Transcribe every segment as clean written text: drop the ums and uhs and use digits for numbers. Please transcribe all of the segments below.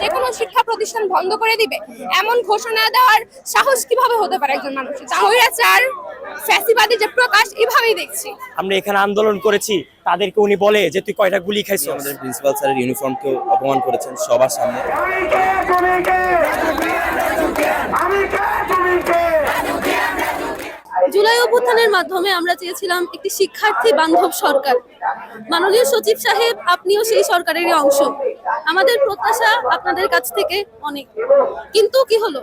যে কোনো শিক্ষা প্রতিষ্ঠান বন্ধ করে দিবে এমন ঘোষণা দেওয়ার সাহস কিভাবে হতে পারে একজন মানুষের? স্বৈরাচার ফ্যাসিবাদী যে প্রকাশ এভাবেই দেখছি। আমরা এখানে আন্দোলন করেছি, তাদেরকে উনি বলে যে তুই কয়টা গুলি খাইছিস। আমাদের প্রিন্সিপাল স্যারের ইউনিফর্মকে অপমান করেছেন সবার সামনে। জুলাই অভ্যুত্থানের মাধ্যমে আমরা চেয়েছিলাম একটি শিক্ষার্থী বান্ধব সরকার। মাননীয় সচিব সাহেব, আপনিও সেই সরকারেরই অংশ। আমাদের প্রত্যাশা আপনাদের কাছ থেকে অনেক, কিন্তু কি হলো?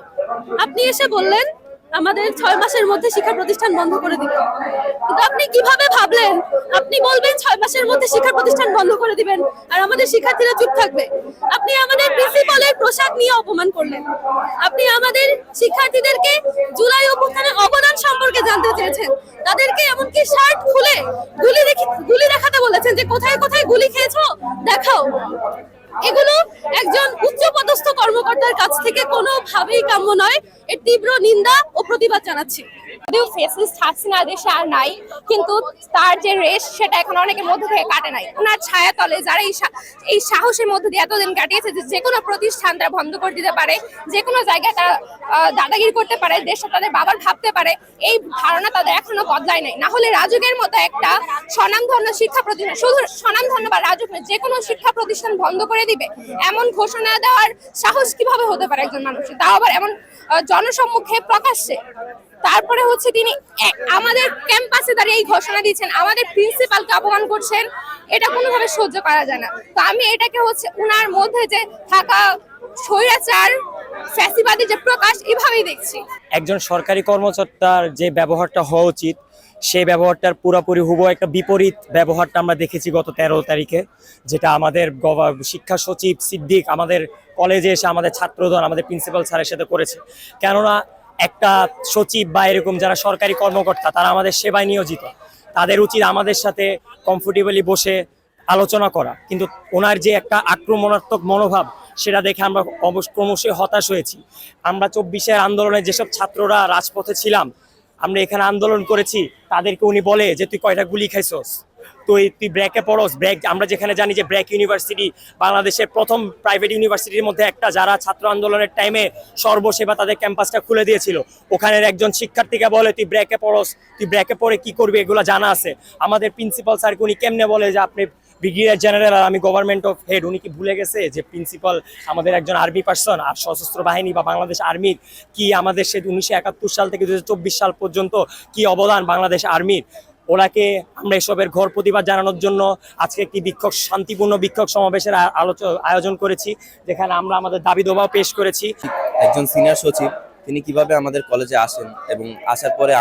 আপনি এসে বললেন আমাদের 6 মাসের মধ্যে শিক্ষা প্রতিষ্ঠান বন্ধ করে দিবেন। কিন্তু আপনি কিভাবে ভাবলেন আপনি বলবেন 6 মাসের মধ্যে শিক্ষা প্রতিষ্ঠান বন্ধ করে দিবেন আর আমাদের শিক্ষার্থীরা চুপ থাকবে? আপনি আমাদের প্রিন্সিপালের পোশাক নিয়ে অপমান করলেন। আপনি আমাদের শিক্ষার্থীদেরকে জুলাই অভ্যুত্থানের অবদান সম্পর্কে জানতে চেয়েছেন। তাদেরকে এমনকি শার্ট খুলে গুলি দেখাতে বলেছেন যে কোথায় কোথায় গুলি খেয়েছো দেখাও। এগুলো একজন উচ্চপদস্থ কর্মকর্তার কাছ থেকে কোনোভাবেই কাম্য নয়। এর তীব্র নিন্দা ও প্রতিবাদ জানাচ্ছি। যদিও ফ্যাসিস্ট হাসিনা দেশে আর নাই, কিন্তু তার যে রেশ সেটা এখন অনেকের মধ্যে থেকে কাটে নাই। ওনার ছায়াতলে যারা এই সাহসের মধ্যে দিয়ে এতদিন কাটিয়েছে যে কোনো প্রতিষ্ঠান তারা বন্ধ করে দিতে পারে, যে কোনো জায়গায় তারা দাদাগিরি করতে পারে, দেশে তাদের বাবার ভাবতে পারে, এই ধারণা তাদের এখনো বদলায় নাই। না হলে রাজুকের মতো একটা স্বনামধন্য শিক্ষা প্রতিষ্ঠান, শুধু স্বনামধন্য বা রাজুক যে কোনো শিক্ষা প্রতিষ্ঠান বন্ধ করে দিবে এমন ঘোষণা দেওয়ার সাহস কিভাবে হতে পারে একজন মানুষের, তাও আবার এমন জনসম্মুখে প্রকাশ্যে? তারপরে হচ্ছে তিনি আমাদের ক্যাম্পাসে দাঁড়িয়ে এই ঘোষণা দিচ্ছেন, আমাদের প্রিন্সিপালকে অপমান করছেন। এটা কোনোভাবে সহ্য করা যায় না। তো আমি এটাকে হচ্ছে উনার মধ্যে যে থাকা স্বৈরাচার ফ্যাসিবাদী যে প্রকাশ এভাবেই দেখছি। একজন সরকারি কর্মকর্তার যে ব্যবহারটা হওয়া উচিত সেই ব্যবহারটার পুরোপুরি হুবহু একটা বিপরীত ব্যবহারটা আমরা দেখেছি গত 13 তারিখে, যেটা আমাদের শিক্ষা সচিব সিদ্দিক আমাদের কলেজে এসে আমাদের ছাত্রদল আমাদের প্রিন্সিপাল স্যারের সাথে করেছে। কেননা একটা সচিব বা এরকম যারা সরকারি কর্মকর্তা তারা আমাদের সেবায় নিয়োজিত, তাদের উচিত আমাদের সাথে কমফোর্টেবলি বসে আলোচনা করা। কিন্তু ওনার যে একটা আক্রমণাত্মক মনোভাব সেটা দেখে আমরা ক্রমশই হতাশ হয়েছি। আমরা 24-এর আন্দোলনে যেসব ছাত্ররা রাজপথে ছিলাম, আমরা এখানে আন্দোলন করেছি, তাদেরকে উনি বলে যে তুই কয়টা গুলি খাইছস, তুই ব্র্যাকে পড়স। ব্র্যাক আমরা যেখানে জানি যে ব্র্যাক ইউনিভার্সিটি বাংলাদেশের প্রথম প্রাইভেট ইউনিভার্সিটির মধ্যে একটা, যারা ছাত্র আন্দোলনের টাইমে সর্বসেবা তাদের ক্যাম্পাসটা খুলে দিয়েছিল। ওখানের একজন শিক্ষার্থীকে বলে তুই ব্র্যাকে পড়স, তুই ব্র্যাকে পড়ে কি করবি, এগুলো জানা আছে। আমাদের প্রিন্সিপাল স্যারকে উনি কেমনে বলে যে আপনি ব্রিগেডিয়ার জেনারেল আর আমি গভর্নমেন্ট অফ হেড? উনি কি ভুলে গেছে যে প্রিন্সিপাল আমাদের একজন আর্মি পার্সন? আর সশস্ত্র বাহিনী বা বাংলাদেশ আর্মির কি আমাদের সে 1971 সাল থেকে 2024 সাল পর্যন্ত কি অবদান বাংলাদেশ আর্মির? ওনাকে আমরা এসবের ঘোর প্রতিবাদ জানানোর জন্য আজকে একটি শান্তিপূর্ণ বিক্ষোভ সমাবেশের আয়োজন করেছি, যেখানে আমরা আমাদের দাবি দাওয়া পেশ করেছি। একজন সিনিয়র সচিব তিনি কিভাবে আমাদের কলেজে আসেন এবং আসার পরে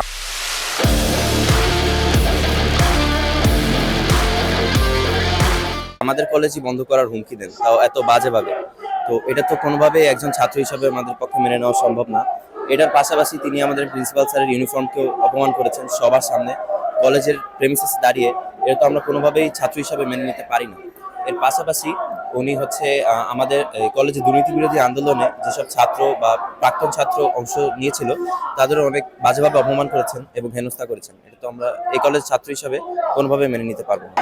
আমাদের কলেজই বন্ধ করার হুমকি দেন, তাও এত বাজেভাবে। তো এটা তো কোনোভাবেই একজন ছাত্র হিসাবে আমাদের পক্ষে মেনে নেওয়া সম্ভব না। এটার পাশাপাশি তিনি আমাদের প্রিন্সিপাল স্যারের ইউনিফর্মকেও অপমান করেছেন সবার সামনে, কলেজের প্রেমিসেসে দাঁড়িয়ে। এটা তো আমরা কোনোভাবেই ছাত্র হিসাবে মেনে নিতে পারি না। এর পাশাপাশি উনি হচ্ছে আমাদের কলেজে দুর্নীতি বিরোধী আন্দোলনে যেসব ছাত্র বা প্রাক্তন ছাত্র অংশ নিয়েছিল তাদেরও অনেক বাজেভাবে অপমান করেছেন এবং হেনস্থা করেছেন। এটা তো আমরা এই কলেজের ছাত্র হিসাবে কোনোভাবে মেনে নিতে পারবো না।